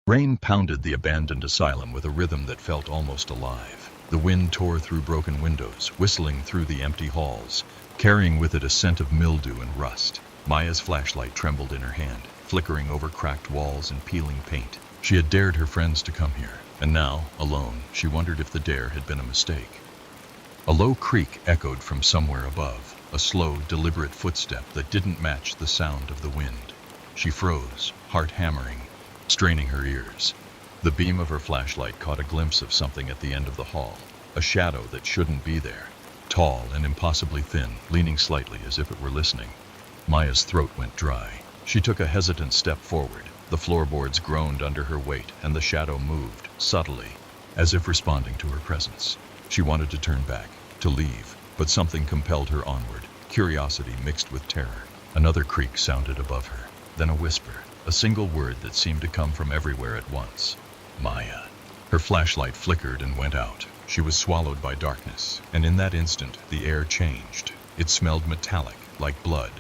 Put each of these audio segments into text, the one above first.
Rain pounded the abandoned asylum with a rhythm that felt almost alive. The wind tore through broken windows, whistling through the empty halls, carrying with it a scent of mildew and rust. Maya's flashlight trembled in her hand, flickering over cracked walls and peeling paint. She had dared her friends to come here, and now, alone, she wondered if the dare had been a mistake. A low creak echoed from somewhere above, a slow, deliberate footstep that didn't match the sound of the wind. She froze, heart hammering, straining her ears. The beam of her flashlight caught a glimpse of something at the end of the hall, a shadow that shouldn't be there, tall and impossibly thin, leaning slightly as if it were listening. Maya's throat went dry. She took a hesitant step forward. The floorboards groaned under her weight, and the shadow moved, subtly, as if responding to her presence. She wanted to turn back, to leave, but something compelled her onward, curiosity mixed with terror. Another creak sounded above her, then a whisper, a single word that seemed to come from everywhere at once. Maya. Her flashlight flickered and went out. She was swallowed by darkness, and in that instant, the air changed. It smelled metallic, like blood.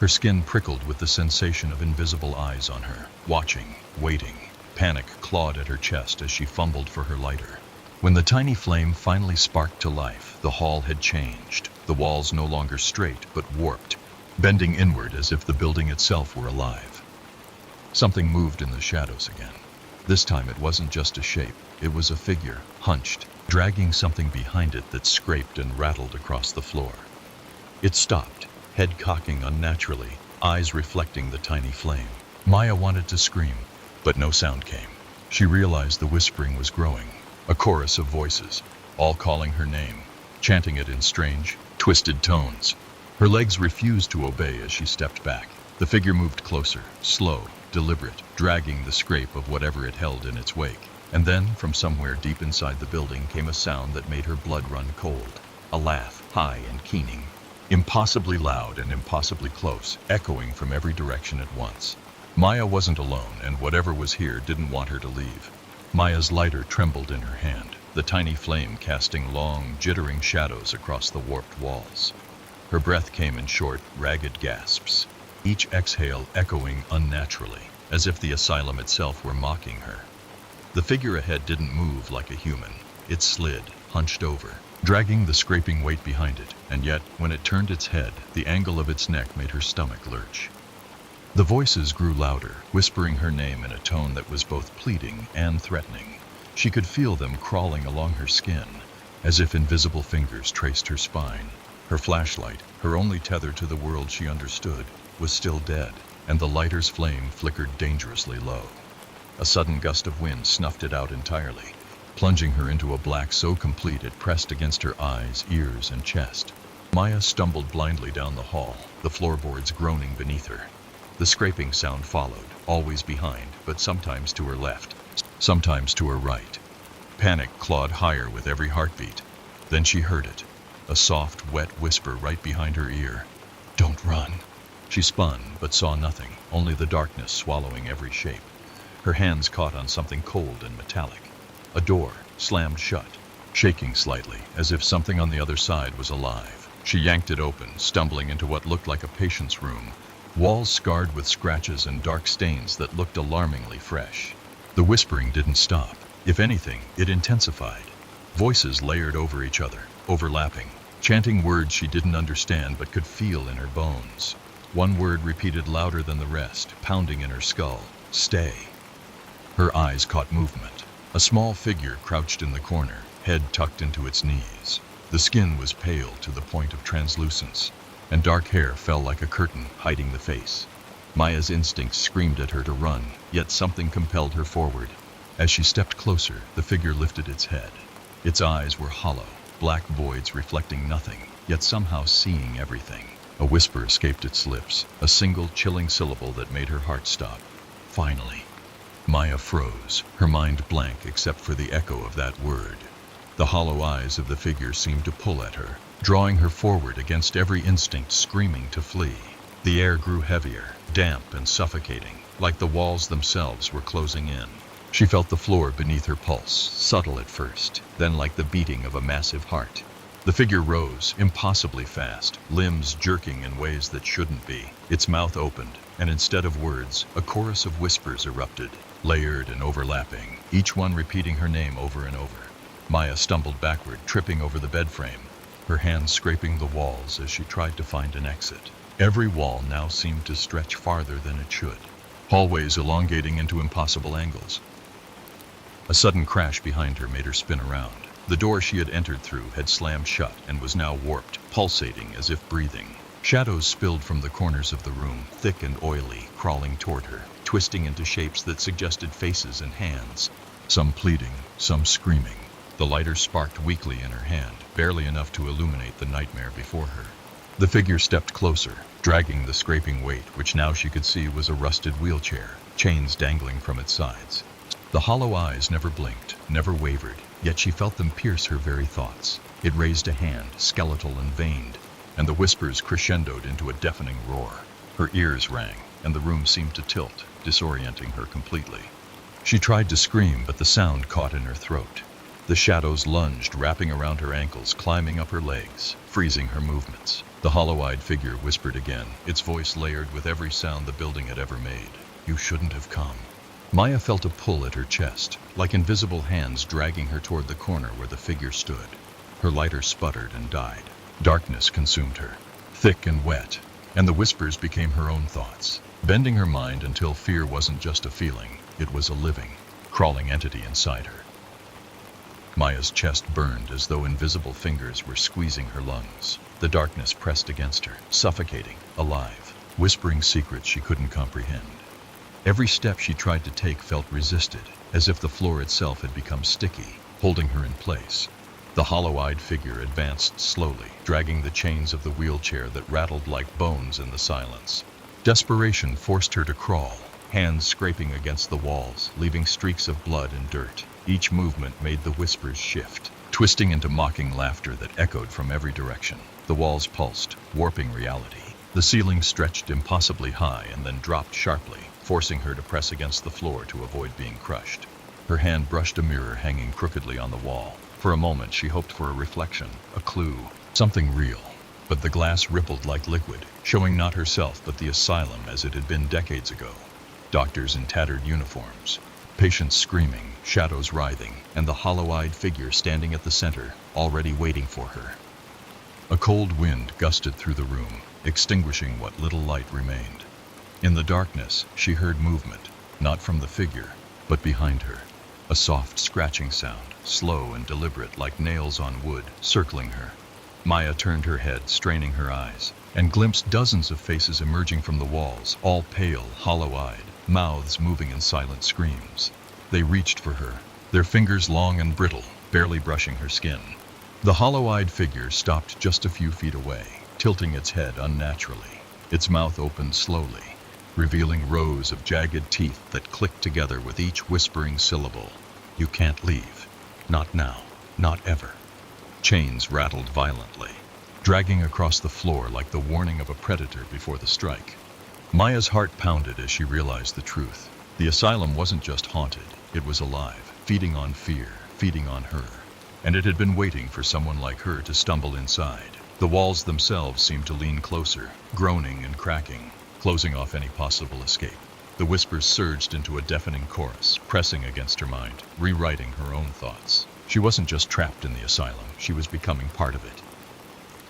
Her skin prickled with the sensation of invisible eyes on her, watching, waiting. Panic clawed at her chest as she fumbled for her lighter. When the tiny flame finally sparked to life, the hall had changed. The walls no longer straight, but warped, bending inward as if the building itself were alive. Something moved in the shadows again. This time it wasn't just a shape, it was a figure, hunched, dragging something behind it that scraped and rattled across the floor. It stopped, head cocking unnaturally, eyes reflecting the tiny flame. Maya wanted to scream, but no sound came. She realized the whispering was growing, a chorus of voices, all calling her name, chanting it in strange, twisted tones. Her legs refused to obey as she stepped back. The figure moved closer, slow, deliberate, dragging the scrape of whatever it held in its wake. And then, from somewhere deep inside the building, came a sound that made her blood run cold. A laugh, high and keening, impossibly loud and impossibly close, echoing from every direction at once. Maya wasn't alone, and whatever was here didn't want her to leave. Maya's lighter trembled in her hand, the tiny flame casting long, jittering shadows across the warped walls. Her breath came in short, ragged gasps, each exhale echoing unnaturally, as if the asylum itself were mocking her. The figure ahead didn't move like a human. It slid, hunched over, dragging the scraping weight behind it, and yet, when it turned its head, the angle of its neck made her stomach lurch. The voices grew louder, whispering her name in a tone that was both pleading and threatening. She could feel them crawling along her skin, as if invisible fingers traced her spine. Her flashlight, her only tether to the world she understood, was still dead, and the lighter's flame flickered dangerously low. A sudden gust of wind snuffed it out entirely, plunging her into a black so complete it pressed against her eyes, ears, and chest. Maya stumbled blindly down the hall, the floorboards groaning beneath her. The scraping sound followed, always behind, but sometimes to her left, sometimes to her right. Panic clawed higher with every heartbeat. Then she heard it, a soft, wet whisper right behind her ear. "Don't run." She spun, but saw nothing, only the darkness swallowing every shape. Her hands caught on something cold and metallic. A door, slammed shut, shaking slightly, as if something on the other side was alive. She yanked it open, stumbling into what looked like a patient's room, walls scarred with scratches and dark stains that looked alarmingly fresh. The whispering didn't stop. If anything, it intensified. Voices layered over each other, overlapping, chanting words she didn't understand but could feel in her bones. One word repeated louder than the rest, pounding in her skull. "Stay." Her eyes caught movement. A small figure crouched in the corner, head tucked into its knees. The skin was pale to the point of translucence, and dark hair fell like a curtain, hiding the face. Maya's instincts screamed at her to run, yet something compelled her forward. As she stepped closer, the figure lifted its head. Its eyes were hollow, black voids reflecting nothing, yet somehow seeing everything. A whisper escaped its lips, a single chilling syllable that made her heart stop. "Finally." Maya froze, her mind blank except for the echo of that word. The hollow eyes of the figure seemed to pull at her, drawing her forward against every instinct, screaming to flee. The air grew heavier, damp and suffocating, like the walls themselves were closing in. She felt the floor beneath her pulse, subtle at first, then like the beating of a massive heart. The figure rose, impossibly fast, limbs jerking in ways that shouldn't be. Its mouth opened, and instead of words, a chorus of whispers erupted. layered and overlapping, each one repeating her name over and over. Maya stumbled backward, tripping over the bed frame, her hands scraping the walls as she tried to find an exit. Every wall now seemed to stretch farther than it should, hallways elongating into impossible angles. A sudden crash behind her made her spin around. The door she had entered through had slammed shut and was now warped, pulsating as if breathing. Shadows spilled from the corners of the room, thick and oily, crawling toward her, twisting into shapes that suggested faces and hands, some pleading, some screaming. The lighter sparked weakly in her hand, barely enough to illuminate the nightmare before her. The figure stepped closer, dragging the scraping weight, which now she could see was a rusted wheelchair, chains dangling from its sides. The hollow eyes never blinked, never wavered, yet she felt them pierce her very thoughts. It raised a hand, skeletal and veined, and the whispers crescendoed into a deafening roar. Her ears rang, and the room seemed to tilt, disorienting her completely. She tried to scream, but the sound caught in her throat. The shadows lunged, wrapping around her ankles, climbing up her legs, freezing her movements. The hollow-eyed figure whispered again, its voice layered with every sound the building had ever made. "You shouldn't have come." Maya felt a pull at her chest, like invisible hands dragging her toward the corner where the figure stood. Her lighter sputtered and died. Darkness consumed her, thick and wet, and the whispers became her own thoughts, bending her mind until fear wasn't just a feeling, it was a living, crawling entity inside her. Maya's chest burned as though invisible fingers were squeezing her lungs. The darkness pressed against her, suffocating, alive, whispering secrets she couldn't comprehend. Every step she tried to take felt resisted, as if the floor itself had become sticky, holding her in place. The hollow-eyed figure advanced slowly, dragging the chains of the wheelchair that rattled like bones in the silence. Desperation forced her to crawl, hands scraping against the walls, leaving streaks of blood and dirt. Each movement made the whispers shift, twisting into mocking laughter that echoed from every direction. The walls pulsed, warping reality. The ceiling stretched impossibly high and then dropped sharply, forcing her to press against the floor to avoid being crushed. Her hand brushed a mirror hanging crookedly on the wall. For a moment she hoped for a reflection, a clue, something real. But the glass rippled like liquid, showing not herself but the asylum as it had been decades ago. Doctors in tattered uniforms, patients screaming, shadows writhing, and the hollow-eyed figure standing at the center, already waiting for her. A cold wind gusted through the room, extinguishing what little light remained. In the darkness, she heard movement, not from the figure, but behind her. A soft scratching sound, slow and deliberate like nails on wood, circling her. Maya turned her head, straining her eyes, and glimpsed dozens of faces emerging from the walls, all pale, hollow-eyed, mouths moving in silent screams. They reached for her, their fingers long and brittle, barely brushing her skin. The hollow-eyed figure stopped just a few feet away, tilting its head unnaturally. Its mouth opened slowly, revealing rows of jagged teeth that clicked together with each whispering syllable. "You can't leave. Not now. Not ever." Chains rattled violently, dragging across the floor like the warning of a predator before the strike. Maya's heart pounded as she realized the truth. The asylum wasn't just haunted, it was alive, feeding on fear, feeding on her. And it had been waiting for someone like her to stumble inside. The walls themselves seemed to lean closer, groaning and cracking, closing off any possible escape. The whispers surged into a deafening chorus, pressing against her mind, rewriting her own thoughts. She wasn't just trapped in the asylum, she was becoming part of it.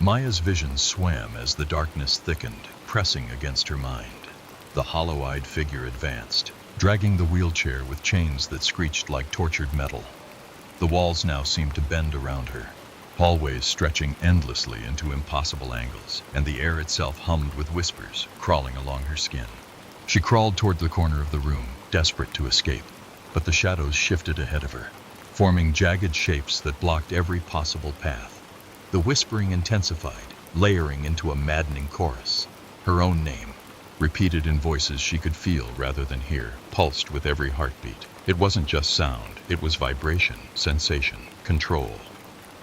Maya's vision swam as the darkness thickened, pressing against her mind. The hollow-eyed figure advanced, dragging the wheelchair with chains that screeched like tortured metal. The walls now seemed to bend around her, hallways stretching endlessly into impossible angles, and the air itself hummed with whispers, crawling along her skin. She crawled toward the corner of the room, desperate to escape, but the shadows shifted ahead of her, forming jagged shapes that blocked every possible path. The whispering intensified, layering into a maddening chorus. Her own name, repeated in voices she could feel rather than hear, pulsed with every heartbeat. It wasn't just sound, it was vibration, sensation, control.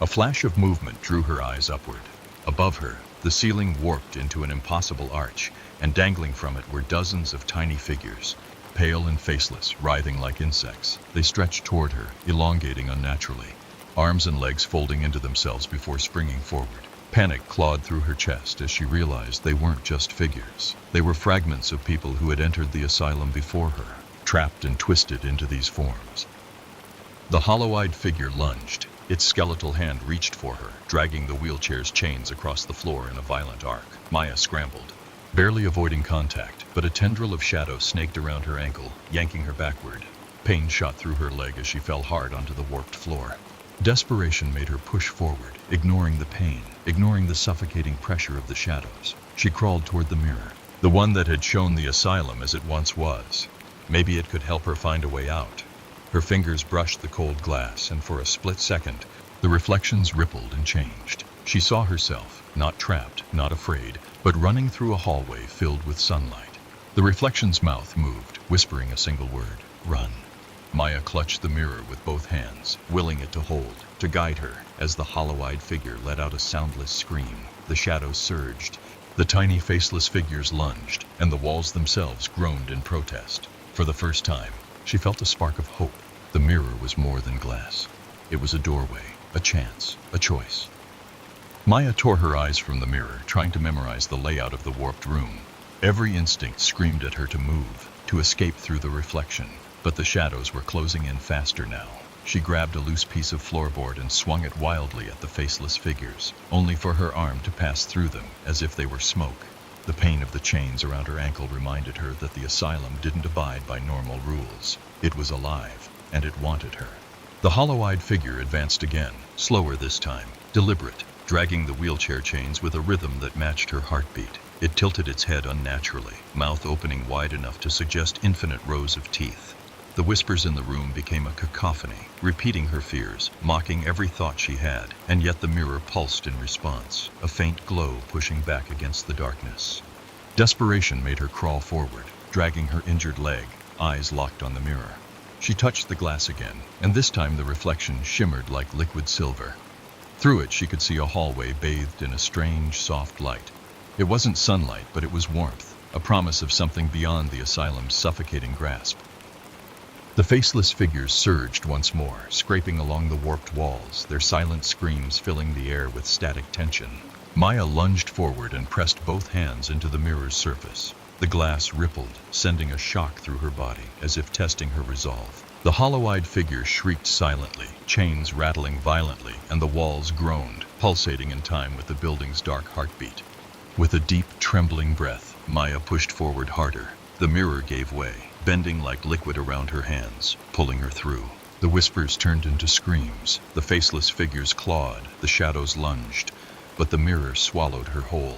A flash of movement drew her eyes upward. Above her, the ceiling warped into an impossible arch, and dangling from it were dozens of tiny figures, pale and faceless, writhing like insects. They stretched toward her, elongating unnaturally, arms and legs folding into themselves before springing forward. Panic clawed through her chest as she realized they weren't just figures. They were fragments of people who had entered the asylum before her. trapped and twisted into these forms. The hollow-eyed figure lunged. Its skeletal hand reached for her, dragging the wheelchair's chains across the floor in a violent arc. Maya scrambled, barely avoiding contact, but a tendril of shadow snaked around her ankle, yanking her backward. Pain shot through her leg as she fell hard onto the warped floor. Desperation made her push forward, ignoring the pain, ignoring the suffocating pressure of the shadows. She crawled toward the mirror, the one that had shown the asylum as it once was. Maybe it could help her find a way out. Her fingers brushed the cold glass, and for a split second, the reflections rippled and changed. She saw herself, not trapped, not afraid, but running through a hallway filled with sunlight. The reflection's mouth moved, whispering a single word: run. Maya clutched the mirror with both hands, willing it to hold, to guide her. As the hollow-eyed figure let out a soundless scream, the shadows surged. The tiny faceless figures lunged, and the walls themselves groaned in protest. For the first time, she felt a spark of hope. The mirror was more than glass. It was a doorway, a chance, a choice. Maya tore her eyes from the mirror, trying to memorize the layout of the warped room. Every instinct screamed at her to move, to escape through the reflection. But the shadows were closing in faster now. She grabbed a loose piece of floorboard and swung it wildly at the faceless figures, only for her arm to pass through them as if they were smoke. The pain of the chains around her ankle reminded her that the asylum didn't abide by normal rules. It was alive, and it wanted her. The hollow-eyed figure advanced again, slower this time, deliberate, dragging the wheelchair chains with a rhythm that matched her heartbeat. It tilted its head unnaturally, mouth opening wide enough to suggest infinite rows of teeth. The whispers in the room became a cacophony, repeating her fears, mocking every thought she had, and yet the mirror pulsed in response, a faint glow pushing back against the darkness. Desperation made her crawl forward, dragging her injured leg, eyes locked on the mirror. She touched the glass again, and this time the reflection shimmered like liquid silver. Through it she could see a hallway bathed in a strange, soft light. It wasn't sunlight, but it was warmth, a promise of something beyond the asylum's suffocating grasp. The faceless figures surged once more, scraping along the warped walls, their silent screams filling the air with static tension. Maya lunged forward and pressed both hands into the mirror's surface. The glass rippled, sending a shock through her body, as if testing her resolve. The hollow-eyed figure shrieked silently, chains rattling violently, and the walls groaned, pulsating in time with the building's dark heartbeat. With a deep, trembling breath, Maya pushed forward harder. The mirror gave way, bending like liquid around her hands, pulling her through. The whispers turned into screams, the faceless figures clawed, the shadows lunged, but the mirror swallowed her whole.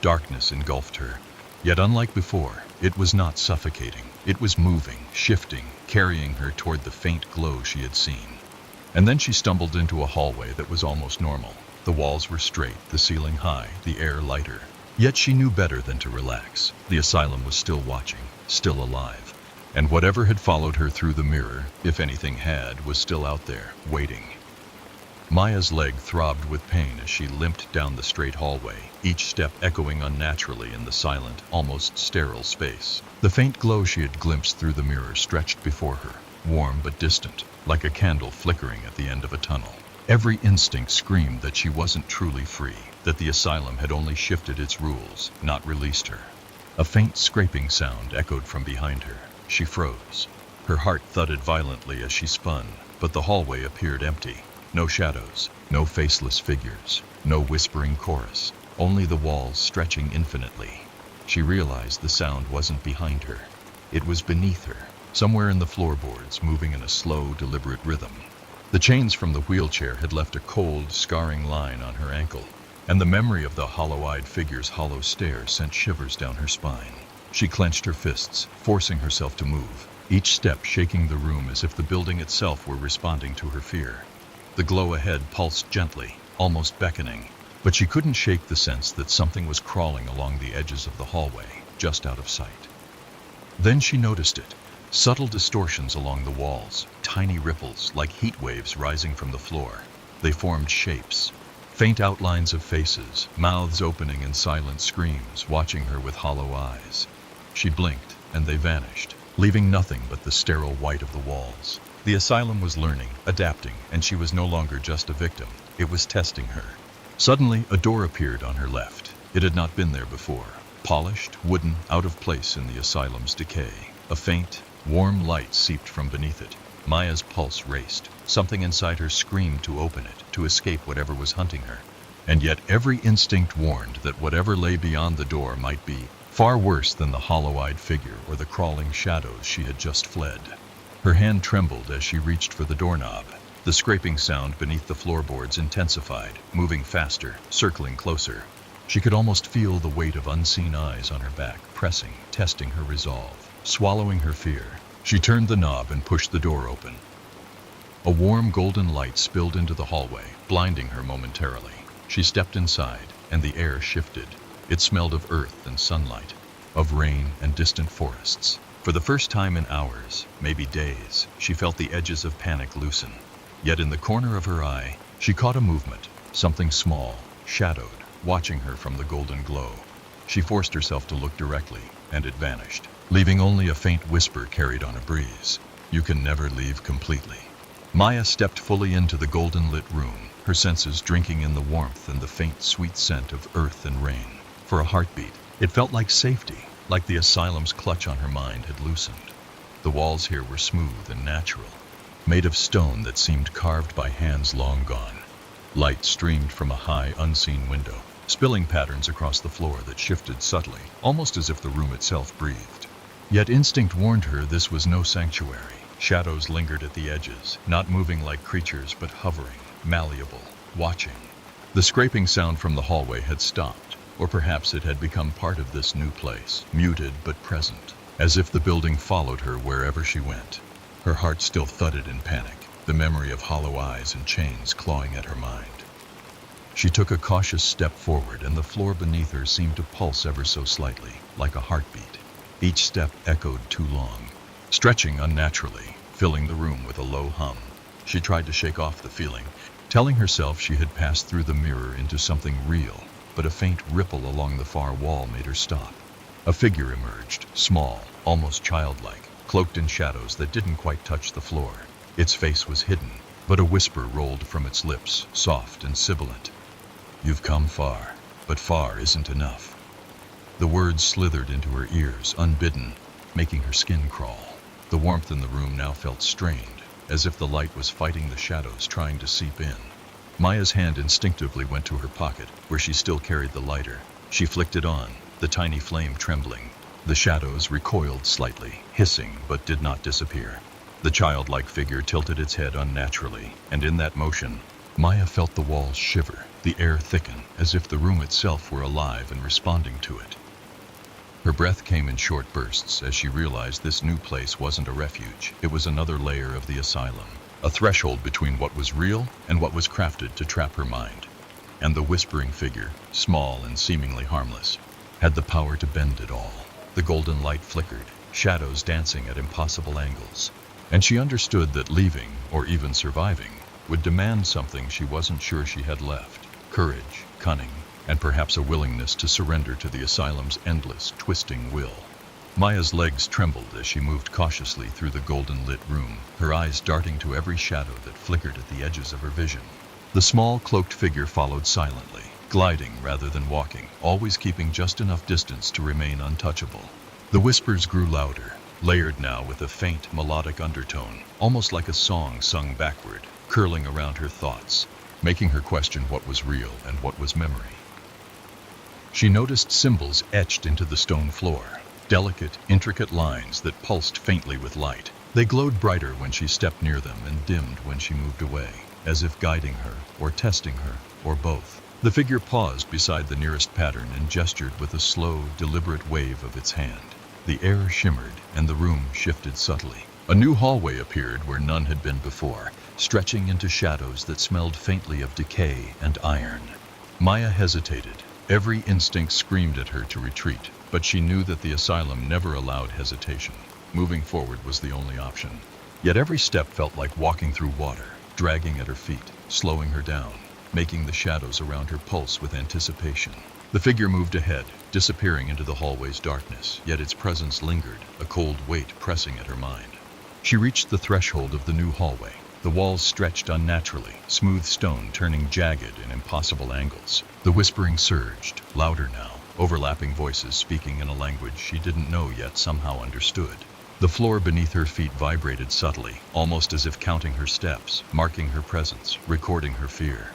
Darkness engulfed her. Yet unlike before, it was not suffocating. It was moving, shifting, carrying her toward the faint glow she had seen. And then she stumbled into a hallway that was almost normal. The walls were straight, the ceiling high, the air lighter. Yet she knew better than to relax. The asylum was still watching, still alive. And whatever had followed her through the mirror, if anything had, was still out there, waiting. Maya's leg throbbed with pain as she limped down the straight hallway, each step echoing unnaturally in the silent, almost sterile space. The faint glow she had glimpsed through the mirror stretched before her, warm but distant, like a candle flickering at the end of a tunnel. Every instinct screamed that she wasn't truly free, that the asylum had only shifted its rules, not released her. A faint scraping sound echoed from behind her. She froze. Her heart thudded violently as she spun, but the hallway appeared empty. No shadows, no faceless figures, no whispering chorus, only the walls stretching infinitely. She realized the sound wasn't behind her. It was beneath her, somewhere in the floorboards, moving in a slow, deliberate rhythm. The chains from the wheelchair had left a cold, scarring line on her ankle, and the memory of the hollow-eyed figure's hollow stare sent shivers down her spine. She clenched her fists, forcing herself to move, each step shaking the room as if the building itself were responding to her fear. The glow ahead pulsed gently, almost beckoning, but she couldn't shake the sense that something was crawling along the edges of the hallway, just out of sight. Then she noticed it, subtle distortions along the walls, tiny ripples like heat waves rising from the floor. They formed shapes, faint outlines of faces, mouths opening in silent screams, watching her with hollow eyes. She blinked, and they vanished, leaving nothing but the sterile white of the walls. The asylum was learning, adapting, and she was no longer just a victim. It was testing her. Suddenly, a door appeared on her left. It had not been there before. Polished, wooden, out of place in the asylum's decay. A faint, Warm light seeped from beneath it. Maya's pulse raced. Something inside her screamed to open it, to escape whatever was hunting her. And yet every instinct warned that whatever lay beyond the door might be far worse than the hollow-eyed figure or the crawling shadows she had just fled. Her hand trembled as she reached for the doorknob. The scraping sound beneath the floorboards intensified, moving faster, circling closer. She could almost feel the weight of unseen eyes on her back, pressing, testing her resolve, swallowing her fear. She turned the knob and pushed the door open. A warm golden light spilled into the hallway, blinding her momentarily. She stepped inside, and the air shifted. It smelled of earth and sunlight, of rain and distant forests. For the first time in hours, maybe days, she felt the edges of panic loosen. Yet in the corner of her eye, she caught a movement, something small, shadowed, watching her from the golden glow. She forced herself to look directly, and it vanished, leaving only a faint whisper carried on a breeze. You can never leave completely. Maya stepped fully into the golden-lit room, her senses drinking in the warmth and the faint, sweet scent of earth and rain. For a heartbeat, it felt like safety, like the asylum's clutch on her mind had loosened. The walls here were smooth and natural, made of stone that seemed carved by hands long gone. Light streamed from a high, unseen window, spilling patterns across the floor that shifted subtly, almost as if the room itself breathed. Yet instinct warned her this was no sanctuary. Shadows lingered at the edges, not moving like creatures but hovering, malleable, watching. The scraping sound from the hallway had stopped, or perhaps it had become part of this new place, muted but present, as if the building followed her wherever she went. Her heart still thudded in panic, the memory of hollow eyes and chains clawing at her mind. She took a cautious step forward, and the floor beneath her seemed to pulse ever so slightly, like a heartbeat. Each step echoed too long, stretching unnaturally, filling the room with a low hum. She tried to shake off the feeling, telling herself she had passed through the mirror into something real, but a faint ripple along the far wall made her stop. A figure emerged, small, almost childlike, cloaked in shadows that didn't quite touch the floor. Its face was hidden, but a whisper rolled from its lips, soft and sibilant. You've come far, but far isn't enough. The words slithered into her ears, unbidden, making her skin crawl. The warmth in the room now felt strained, as if the light was fighting the shadows trying to seep in. Maya's hand instinctively went to her pocket, where she still carried the lighter. She flicked it on, the tiny flame trembling. The shadows recoiled slightly, hissing, but did not disappear. The childlike figure tilted its head unnaturally, and in that motion, Maya felt the walls shiver, the air thicken, as if the room itself were alive and responding to it. Her breath came in short bursts as she realized this new place wasn't a refuge. It was another layer of the asylum, a threshold between what was real and what was crafted to trap her mind. And the whispering figure, small and seemingly harmless, had the power to bend it all. The golden light flickered, shadows dancing at impossible angles. And she understood that leaving, or even surviving, would demand something she wasn't sure she had left. Courage, cunning, and perhaps a willingness to surrender to the asylum's endless, twisting will. Maya's legs trembled as she moved cautiously through the golden-lit room, her eyes darting to every shadow that flickered at the edges of her vision. The small, cloaked figure followed silently, gliding rather than walking, always keeping just enough distance to remain untouchable. The whispers grew louder, layered now with a faint, melodic undertone, almost like a song sung backward, curling around her thoughts, making her question what was real and what was memory. She noticed symbols etched into the stone floor, delicate, intricate lines that pulsed faintly with light. They glowed brighter when she stepped near them and dimmed when she moved away, as if guiding her, or testing her, or both. The figure paused beside the nearest pattern and gestured with a slow, deliberate wave of its hand. The air shimmered, and the room shifted subtly. A new hallway appeared where none had been before, stretching into shadows that smelled faintly of decay and iron. Maya hesitated. Every instinct screamed at her to retreat, but she knew that the asylum never allowed hesitation. Moving forward was the only option. Yet every step felt like walking through water, dragging at her feet, slowing her down, making the shadows around her pulse with anticipation. The figure moved ahead, disappearing into the hallway's darkness, yet its presence lingered, a cold weight pressing at her mind. She reached the threshold of the new hallway. The walls stretched unnaturally, smooth stone turning jagged in impossible angles. The whispering surged, louder now, overlapping voices speaking in a language she didn't know yet somehow understood. The floor beneath her feet vibrated subtly, almost as if counting her steps, marking her presence, recording her fear.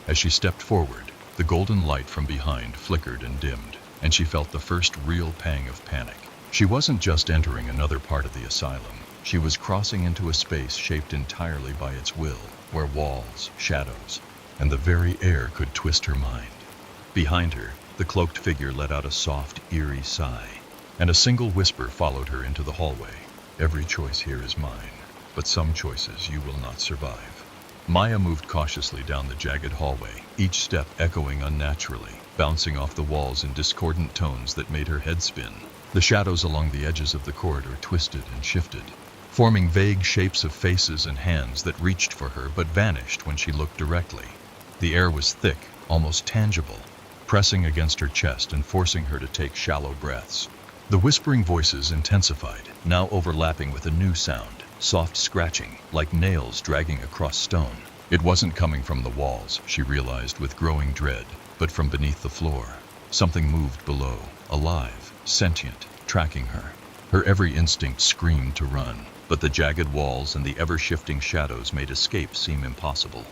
As she stepped forward, the golden light from behind flickered and dimmed, and she felt the first real pang of panic. She wasn't just entering another part of the asylum. She was crossing into a space shaped entirely by its will, where walls, shadows, and the very air could twist her mind. Behind her, the cloaked figure let out a soft, eerie sigh, and a single whisper followed her into the hallway. "Every choice here is mine, but some choices you will not survive." Maya moved cautiously down the jagged hallway, each step echoing unnaturally, bouncing off the walls in discordant tones that made her head spin. The shadows along the edges of the corridor twisted and shifted, forming vague shapes of faces and hands that reached for her but vanished when she looked directly. The air was thick, almost tangible, pressing against her chest and forcing her to take shallow breaths. The whispering voices intensified, now overlapping with a new sound, soft scratching, like nails dragging across stone. It wasn't coming from the walls, she realized with growing dread, but from beneath the floor. Something moved below, alive, sentient, tracking her. Her every instinct screamed to run, but the jagged walls and the ever-shifting shadows made escape seem impossible.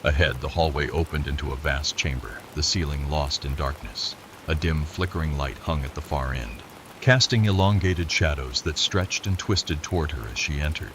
Ahead, the hallway opened into a vast chamber, the ceiling lost in darkness. A dim, flickering light hung at the far end, casting elongated shadows that stretched and twisted toward her as she entered.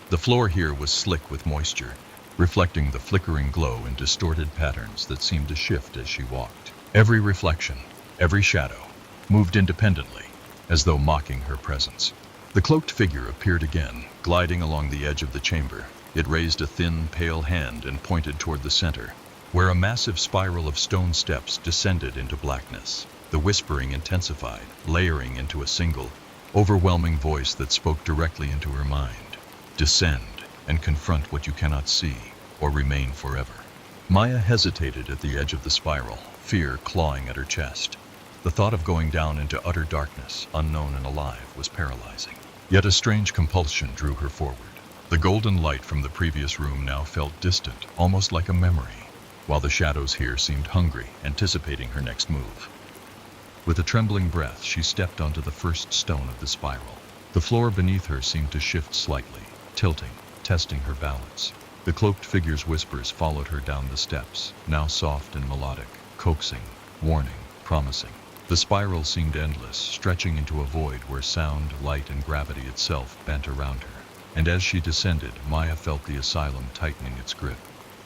The floor here was slick with moisture, reflecting the flickering glow in distorted patterns that seemed to shift as she walked. Every reflection, every shadow, moved independently, as though mocking her presence. The cloaked figure appeared again, gliding along the edge of the chamber. It raised a thin, pale hand and pointed toward the center, where a massive spiral of stone steps descended into blackness. The whispering intensified, layering into a single, overwhelming voice that spoke directly into her mind. "Descend and confront what you cannot see, or remain forever." Maya hesitated at the edge of the spiral, fear clawing at her chest. The thought of going down into utter darkness, unknown and alive, was paralyzing. Yet a strange compulsion drew her forward. The golden light from the previous room now felt distant, almost like a memory, while the shadows here seemed hungry, anticipating her next move. With a trembling breath, she stepped onto the first stone of the spiral. The floor beneath her seemed to shift slightly, tilting, testing her balance. The cloaked figure's whispers followed her down the steps, now soft and melodic, coaxing, warning, promising. The spiral seemed endless, stretching into a void where sound, light, and gravity itself bent around her. And as she descended, Maya felt the asylum tightening its grip,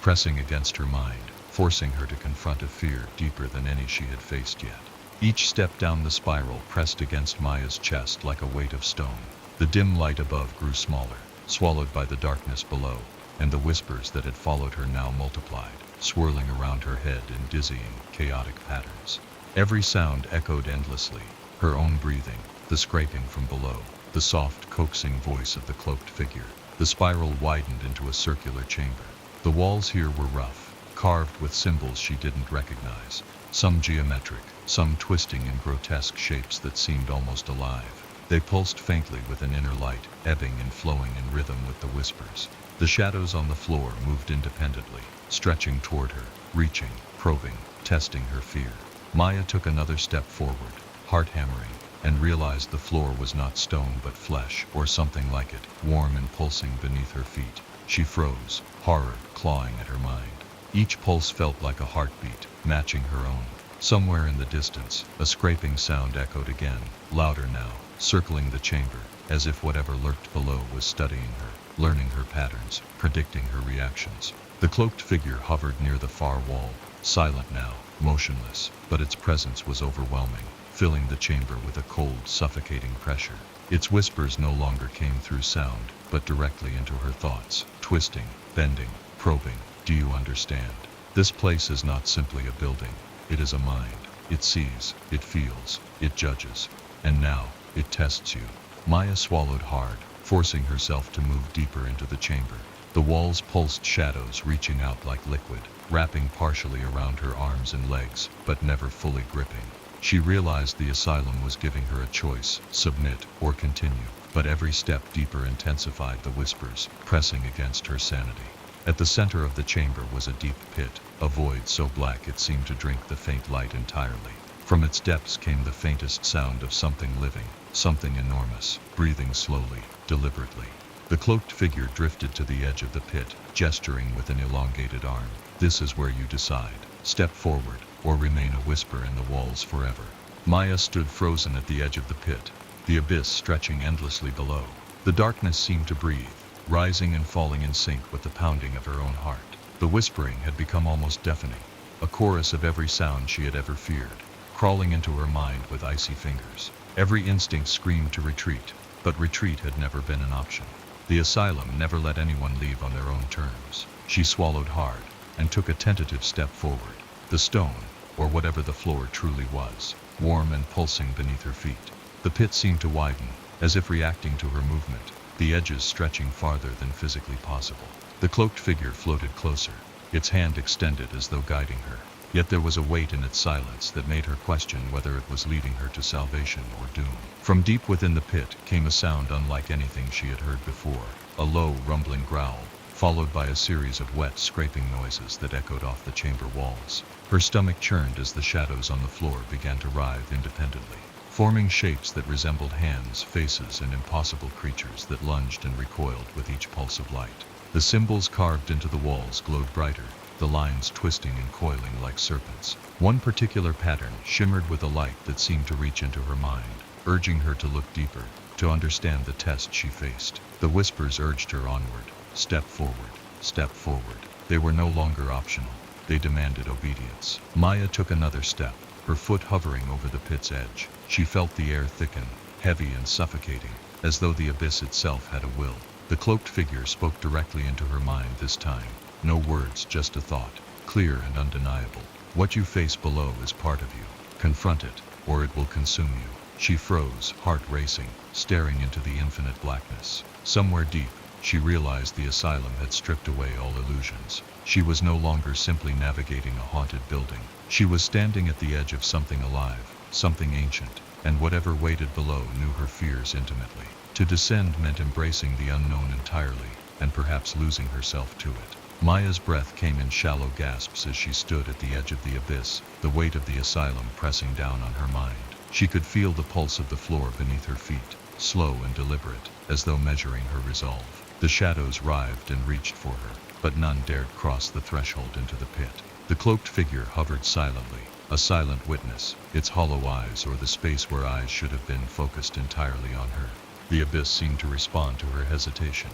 pressing against her mind, forcing her to confront a fear deeper than any she had faced yet. Each step down the spiral pressed against Maya's chest like a weight of stone. The dim light above grew smaller, swallowed by the darkness below, and the whispers that had followed her now multiplied, swirling around her head in dizzying, chaotic patterns. Every sound echoed endlessly, her own breathing, the scraping from below, the soft, coaxing voice of the cloaked figure. The spiral widened into a circular chamber. The walls here were rough, carved with symbols she didn't recognize, some geometric, some twisting in grotesque shapes that seemed almost alive. They pulsed faintly with an inner light, ebbing and flowing in rhythm with the whispers. The shadows on the floor moved independently, stretching toward her, reaching, probing, testing her fear. Maya took another step forward, heart hammering, and realized the floor was not stone but flesh, or something like it, warm and pulsing beneath her feet. She froze, horror clawing at her mind. Each pulse felt like a heartbeat, matching her own. Somewhere in the distance, a scraping sound echoed again, louder now, circling the chamber, as if whatever lurked below was studying her, learning her patterns, predicting her reactions. The cloaked figure hovered near the far wall, silent now, motionless, but its presence was overwhelming, filling the chamber with a cold, suffocating pressure. Its whispers no longer came through sound, but directly into her thoughts, twisting, bending, probing. "Do you understand? This place is not simply a building. It is a mind. It sees, it feels, it judges. And now, it tests you." Maya swallowed hard, forcing herself to move deeper into the chamber. The walls pulsed shadows reaching out like liquid, wrapping partially around her arms and legs, but never fully gripping. She realized the asylum was giving her a choice, submit or continue, but every step deeper intensified the whispers, pressing against her sanity. At the center of the chamber was a deep pit, a void so black it seemed to drink the faint light entirely. From its depths came the faintest sound of something living, something enormous, breathing slowly, deliberately. The cloaked figure drifted to the edge of the pit, gesturing with an elongated arm. This is where you decide. Step forward, or remain a whisper in the walls forever. Maya stood frozen at the edge of the pit, the abyss stretching endlessly below. The darkness seemed to breathe, rising and falling in sync with the pounding of her own heart. The whispering had become almost deafening, a chorus of every sound she had ever feared, crawling into her mind with icy fingers. Every instinct screamed to retreat, but retreat had never been an option. The asylum never let anyone leave on their own terms. She swallowed hard, and took a tentative step forward. The stone, or whatever the floor truly was, warm and pulsing beneath her feet. The pit seemed to widen, as if reacting to her movement, the edges stretching farther than physically possible. The cloaked figure floated closer, its hand extended as though guiding her. Yet there was a weight in its silence that made her question whether it was leading her to salvation or doom. From deep within the pit came a sound unlike anything she had heard before, a low, rumbling growl, followed by a series of wet, scraping noises that echoed off the chamber walls. Her stomach churned as the shadows on the floor began to writhe independently, forming shapes that resembled hands, faces, and impossible creatures that lunged and recoiled with each pulse of light. The symbols carved into the walls glowed brighter, the lines twisting and coiling like serpents. One particular pattern shimmered with a light that seemed to reach into her mind, urging her to look deeper, to understand the test she faced. The whispers urged her onward. Step forward, step forward. They were no longer optional. They demanded obedience. Maya took another step, her foot hovering over the pit's edge. She felt the air thicken, heavy and suffocating, as though the abyss itself had a will. The cloaked figure spoke directly into her mind this time. No words, just a thought, clear and undeniable. What you face below is part of you. Confront it, or it will consume you. She froze, heart racing, staring into the infinite blackness. Somewhere deep, she realized the asylum had stripped away all illusions. She was no longer simply navigating a haunted building. She was standing at the edge of something alive, something ancient, and whatever waited below knew her fears intimately. To descend meant embracing the unknown entirely, and perhaps losing herself to it. Maya's breath came in shallow gasps as she stood at the edge of the abyss, the weight of the asylum pressing down on her mind. She could feel the pulse of the floor beneath her feet, slow and deliberate, as though measuring her resolve. The shadows writhed and reached for her, but none dared cross the threshold into the pit. The cloaked figure hovered silently, a silent witness, its hollow eyes, or the space where eyes should have been, focused entirely on her. The abyss seemed to respond to her hesitation.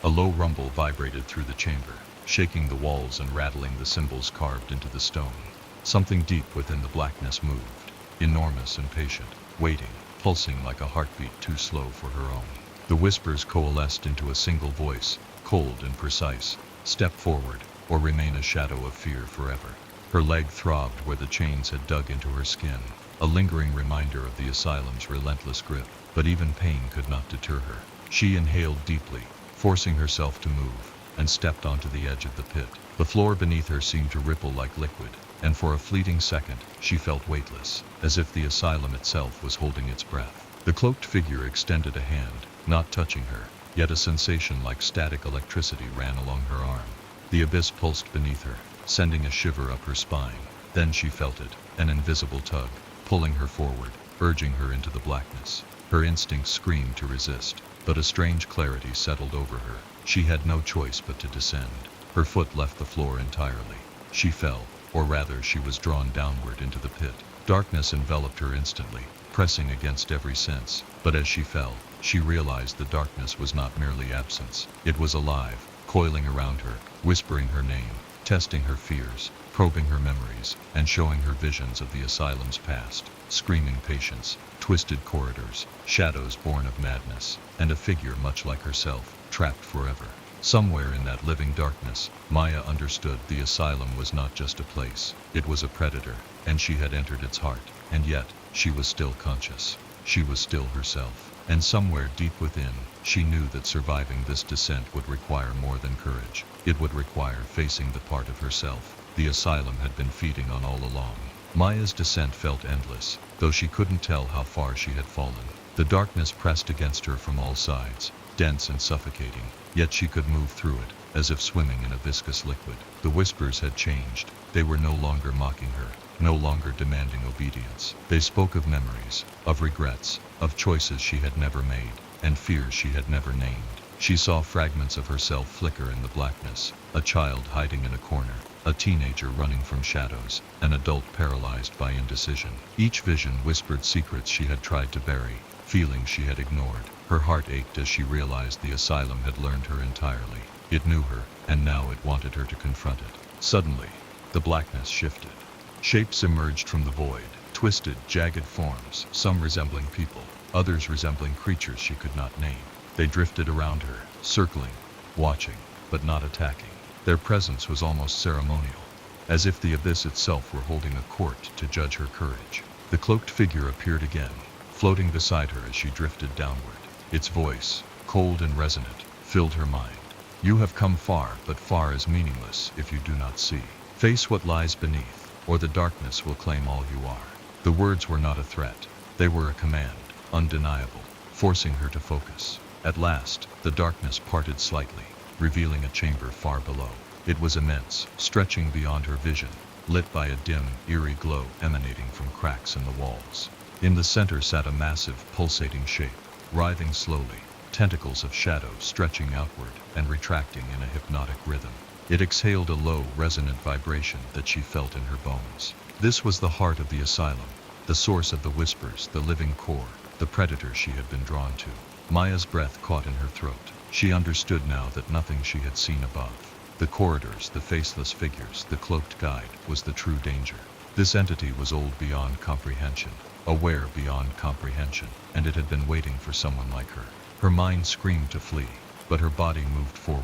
A low rumble vibrated through the chamber, shaking the walls and rattling the symbols carved into the stone. Something deep within the blackness moved, enormous and patient, waiting, pulsing like a heartbeat too slow for her own. The whispers coalesced into a single voice, cold and precise. Step forward, or remain a shadow of fear forever. Her leg throbbed where the chains had dug into her skin, a lingering reminder of the asylum's relentless grip, but even pain could not deter her. She inhaled deeply, forcing herself to move, and stepped onto the edge of the pit. The floor beneath her seemed to ripple like liquid, and for a fleeting second, she felt weightless, as if the asylum itself was holding its breath. The cloaked figure extended a hand, not touching her, yet a sensation like static electricity ran along her arm. The abyss pulsed beneath her, sending a shiver up her spine. Then she felt it, an invisible tug, pulling her forward, urging her into the blackness. Her instincts screamed to resist, but a strange clarity settled over her. She had no choice but to descend. Her foot left the floor entirely. She fell, or rather she was drawn downward into the pit. Darkness enveloped her instantly, pressing against every sense. But as she fell, she realized the darkness was not merely absence. It was alive, coiling around her, whispering her name, testing her fears, probing her memories, and showing her visions of the asylum's past. Screaming patience, twisted corridors, shadows born of madness, and a figure much like herself, trapped forever. Somewhere in that living darkness, Maya understood the asylum was not just a place. It was a predator, and she had entered its heart. And yet, she was still conscious. She was still herself. And somewhere deep within, she knew that surviving this descent would require more than courage. It would require facing the part of herself the asylum had been feeding on all along. Maya's descent felt endless, though she couldn't tell how far she had fallen. The darkness pressed against her from all sides, dense and suffocating, yet she could move through it, as if swimming in a viscous liquid. The whispers had changed. They were no longer mocking her. no longer demanding obedience. They spoke of memories, of regrets, of choices she had never made, and fears she had never named. She saw fragments of herself flicker in the blackness, a child hiding in a corner, a teenager running from shadows, an adult paralyzed by indecision. Each vision whispered secrets she had tried to bury, feelings she had ignored. Her heart ached as she realized the asylum had learned her entirely. It knew her, and now it wanted her to confront it. Suddenly, the blackness shifted. Shapes emerged from the void, twisted, jagged forms, some resembling people, others resembling creatures she could not name. They drifted around her, circling, watching, but not attacking. Their presence was almost ceremonial, as if the abyss itself were holding a court to judge her courage. The cloaked figure appeared again, floating beside her as she drifted downward. Its voice, cold and resonant, filled her mind. You have come far, but far is meaningless if you do not see. Face what lies beneath, or the darkness will claim all you are. The words were not a threat. They were a command, undeniable, forcing her to focus. At last, the darkness parted slightly, revealing a chamber far below. It was immense, stretching beyond her vision, lit by a dim, eerie glow emanating from cracks in the walls. In the center sat a massive, pulsating shape, writhing slowly, tentacles of shadow stretching outward and retracting in a hypnotic rhythm. It exhaled a low, resonant vibration that she felt in her bones. This was the heart of the asylum, the source of the whispers, the living core, the predator she had been drawn to. Maya's breath caught in her throat. She understood now that nothing she had seen above, the corridors, the faceless figures, the cloaked guide, was the true danger. This entity was old beyond comprehension, aware beyond comprehension, and it had been waiting for someone like her. Her mind screamed to flee, but her body moved forward,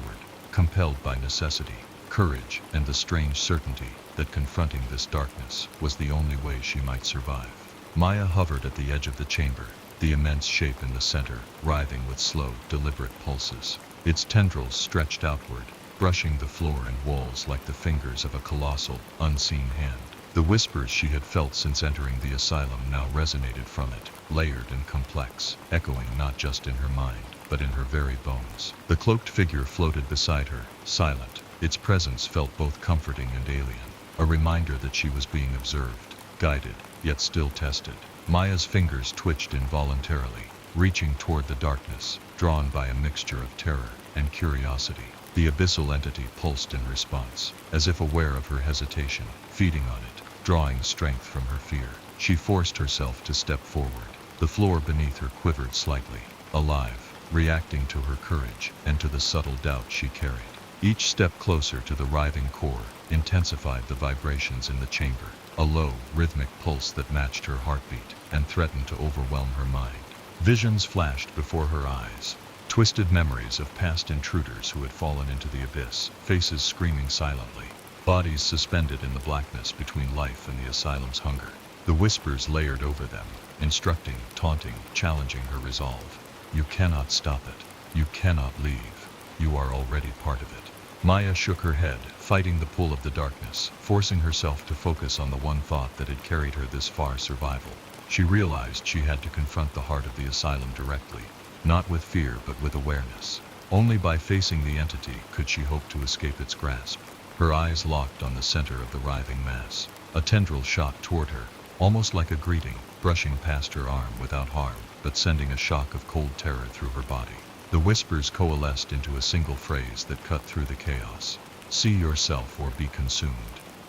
compelled by necessity, courage, and the strange certainty that confronting this darkness was the only way she might survive. Maya hovered at the edge of the chamber, the immense shape in the center, writhing with slow, deliberate pulses. Its tendrils stretched outward, brushing the floor and walls like the fingers of a colossal, unseen hand. The whispers she had felt since entering the asylum now resonated from it, layered and complex, echoing not just in her mind, but in her very bones. The cloaked figure floated beside her, silent. Its presence felt both comforting and alien, a reminder that she was being observed, guided, yet still tested. Maya's fingers twitched involuntarily, reaching toward the darkness, drawn by a mixture of terror and curiosity. The abyssal entity pulsed in response, as if aware of her hesitation, feeding on it, drawing strength from her fear. She forced herself to step forward. The floor beneath her quivered slightly, alive, reacting to her courage and to the subtle doubt she carried. Each step closer to the writhing core intensified the vibrations in the chamber, a low, rhythmic pulse that matched her heartbeat and threatened to overwhelm her mind. Visions flashed before her eyes, twisted memories of past intruders who had fallen into the abyss, faces screaming silently, bodies suspended in the blackness between life and the asylum's hunger. The whispers layered over them, instructing, taunting, challenging her resolve. You cannot stop it. You cannot leave. You are already part of it. Maya shook her head, fighting the pull of the darkness, forcing herself to focus on the one thought that had carried her this far: survival. She realized she had to confront the heart of the asylum directly, not with fear but with awareness. Only by facing the entity could she hope to escape its grasp. Her eyes locked on the center of the writhing mass. A tendril shot toward her, almost like a greeting, brushing past her arm without harm, but sending a shock of cold terror through her body. The whispers coalesced into a single phrase that cut through the chaos. See yourself or be consumed.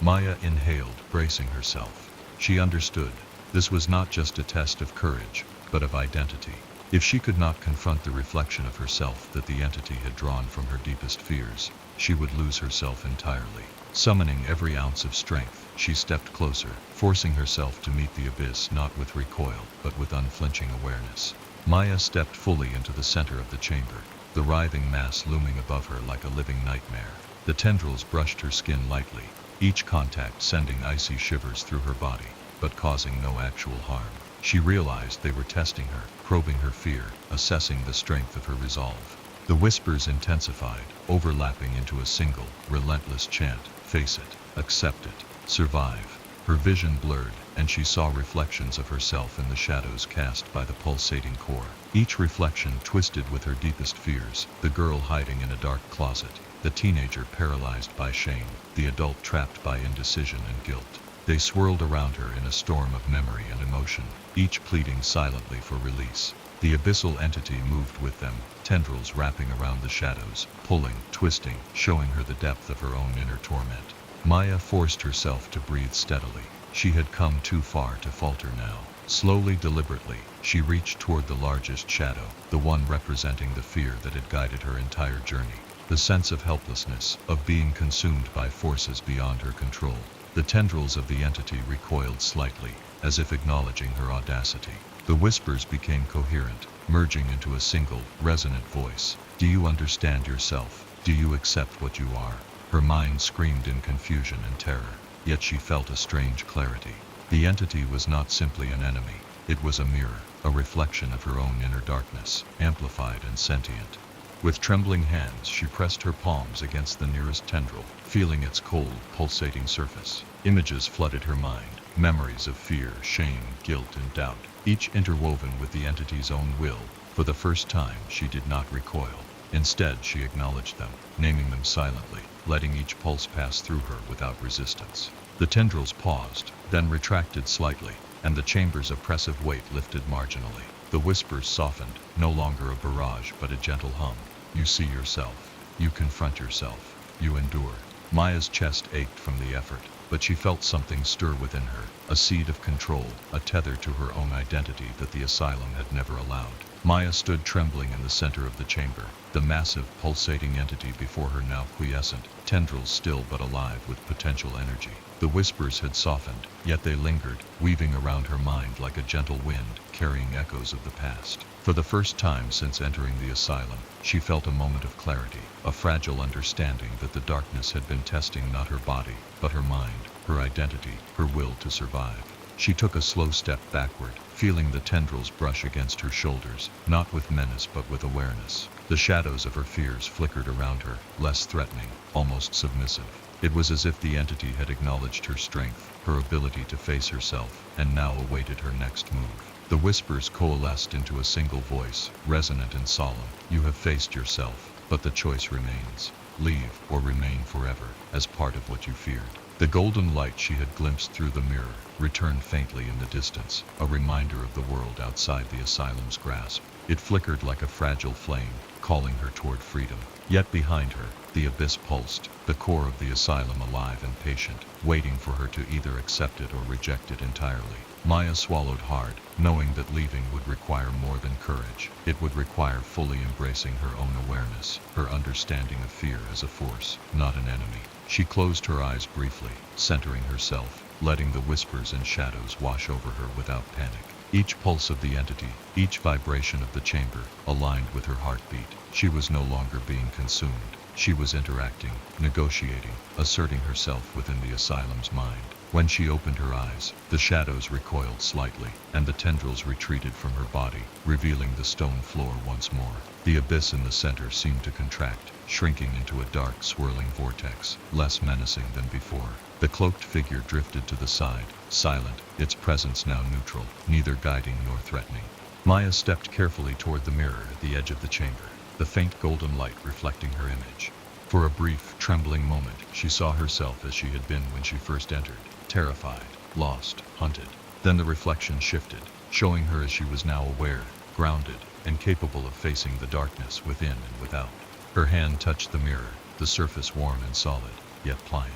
Maya inhaled, bracing herself. She understood. This was not just a test of courage, but of identity. If she could not confront the reflection of herself that the entity had drawn from her deepest fears, she would lose herself entirely. Summoning every ounce of strength, she stepped closer, forcing herself to meet the abyss not with recoil, but with unflinching awareness. Maya stepped fully into the center of the chamber, the writhing mass looming above her like a living nightmare. The tendrils brushed her skin lightly, each contact sending icy shivers through her body, but causing no actual harm. She realized they were testing her, probing her fear, assessing the strength of her resolve. The whispers intensified, overlapping into a single, relentless chant: face it, accept it, survive. Her vision blurred, and she saw reflections of herself in the shadows cast by the pulsating core. Each reflection twisted with her deepest fears: the girl hiding in a dark closet, the teenager paralyzed by shame, the adult trapped by indecision and guilt. They swirled around her in a storm of memory and emotion, each pleading silently for release. The abyssal entity moved with them, tendrils wrapping around the shadows, pulling, twisting, showing her the depth of her own inner torment. Maya forced herself to breathe steadily. She had come too far to falter now. Slowly, deliberately, she reached toward the largest shadow, the one representing the fear that had guided her entire journey. The sense of helplessness, of being consumed by forces beyond her control. The tendrils of the entity recoiled slightly, as if acknowledging her audacity. The whispers became coherent, merging into a single, resonant voice. Do you understand yourself? Do you accept what you are? Her mind screamed in confusion and terror, yet she felt a strange clarity. The entity was not simply an enemy. It was a mirror, a reflection of her own inner darkness, amplified and sentient. With trembling hands, she pressed her palms against the nearest tendril, feeling its cold, pulsating surface. Images flooded her mind, memories of fear, shame, guilt, and doubt, each interwoven with the entity's own will. For the first time, she did not recoil. Instead, she acknowledged them, naming them silently, letting each pulse pass through her without resistance. The tendrils paused, then retracted slightly, and the chamber's oppressive weight lifted marginally. The whispers softened, no longer a barrage but a gentle hum. You see yourself. You confront yourself. You endure. Maya's chest ached from the effort, but she felt something stir within her, a seed of control, a tether to her own identity that the asylum had never allowed. Maya stood trembling in the center of the chamber, the massive, pulsating entity before her now quiescent, tendrils still but alive with potential energy. The whispers had softened, yet they lingered, weaving around her mind like a gentle wind, carrying echoes of the past. For the first time since entering the asylum, she felt a moment of clarity, a fragile understanding that the darkness had been testing not her body, but her mind, her identity, her will to survive. She took a slow step backward, feeling the tendrils brush against her shoulders, not with menace but with awareness. The shadows of her fears flickered around her, less threatening, almost submissive. It was as if the entity had acknowledged her strength, her ability to face herself, and now awaited her next move. The whispers coalesced into a single voice, resonant and solemn. You have faced yourself, but the choice remains. Leave or remain forever, as part of what you feared. The golden light she had glimpsed through the mirror returned faintly in the distance, a reminder of the world outside the asylum's grasp. It flickered like a fragile flame, calling her toward freedom. Yet behind her, the abyss pulsed, the core of the asylum alive and patient, waiting for her to either accept it or reject it entirely. Maya swallowed hard, knowing that leaving would require more than courage. It would require fully embracing her own awareness, her understanding of fear as a force, not an enemy. She closed her eyes briefly, centering herself, letting the whispers and shadows wash over her without panic. Each pulse of the entity, each vibration of the chamber, aligned with her heartbeat. She was no longer being consumed. She was interacting, negotiating, asserting herself within the asylum's mind. When she opened her eyes, the shadows recoiled slightly, and the tendrils retreated from her body, revealing the stone floor once more. The abyss in the center seemed to contract, shrinking into a dark, swirling vortex, less menacing than before. The cloaked figure drifted to the side, silent, its presence now neutral, neither guiding nor threatening. Maya stepped carefully toward the mirror at the edge of the chamber, the faint golden light reflecting her image. For a brief, trembling moment, she saw herself as she had been when she first entered, terrified, lost, hunted. Then the reflection shifted, showing her as she was now aware, grounded, and capable of facing the darkness within and without. Her hand touched the mirror, the surface warm and solid, yet pliant.